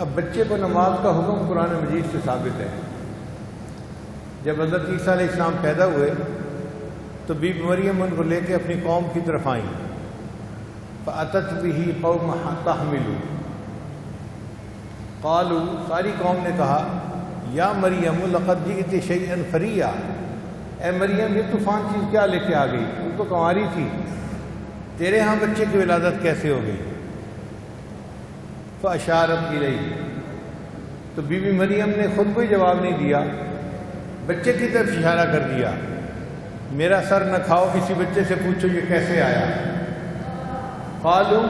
اب بچے کو نماز کا حکم قرآن مجید سے ثابت ہے۔ جب حضرت عیسیٰ علیہ السلام پیدا ہوئے تو بی بی مریم ان کو لے کے اپنی قوم کی طرف آئیں، فَأَتَتْ بِهِ قَوْمَهَا تَحْمِلُ، قالوا، ساری قوم نے کہا، یا مریم لقد جئت شیئا فریا، اے مریم یہ طوفان چیز کیا لے کے آ گئی، تو تو کنواری تھی، تیرے ہاں بچے کی ولادت کیسے ہو گئی؟ فَأَشَارَتْ إِلَيْهِ، تو بی بی مریم نے خود کوئی جواب نہیں دیا، بچے کی طرف اشارہ کر دیا، میرا سر نہ کھاؤ، کسی بچے سے پوچھو یہ کیسے آیا۔ قالوا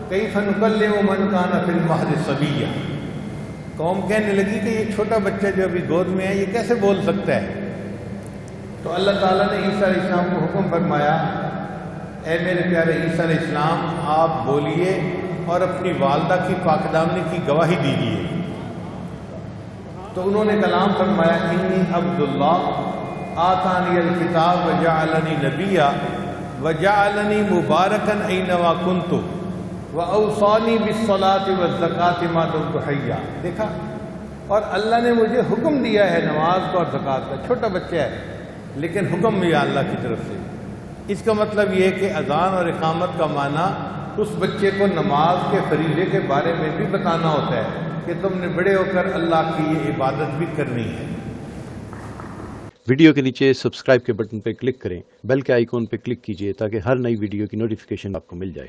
کیف نکلم من کان فی المہد صبیا، قوم کہنے لگی کہ یہ چھوٹا بچہ جو ابھی گود میں ہے یہ کیسے بول سکتا ہے؟ تو اللہ تعالیٰ نے عیسیٰ علیہ السلام کو حکم فرمایا، اے میرے پیارے عیسیٰ علیہ السلام آپ بولیے اور اپنی والدہ کی پاک دامنی کی گواہی دیجیے۔ تو انہوں نے کلام فرمایا، انی عبداللہ آتانی الکتاب وجعلنی نبیا وجعلنی مبارکا اینما کنت وأوصانی بالصلاۃ والزکاۃ ما دمت حیا۔ دیکھا، اور اللہ نے مجھے حکم دیا ہے نماز کا اور زکوٰۃ کا، چھوٹا بچہ ہے لیکن حکم بھی اللہ کی طرف سے۔ اس کا مطلب یہ ہے کہ اذان اور اقامت کا معنی اس بچے کو نماز کے فریضے کے بارے میں بھی بتانا ہوتا ہے کہ تم نے بڑے ہو کر اللہ کی یہ عبادت بھی کرنی ہے۔ ویڈیو کے نیچے سبسکرائب کے بٹن پہ کلک کریں، بیل کے آئیکن پہ کلک کیجئے تاکہ ہر نئی ویڈیو کی نوٹیفیکیشن آپ کو مل جائے۔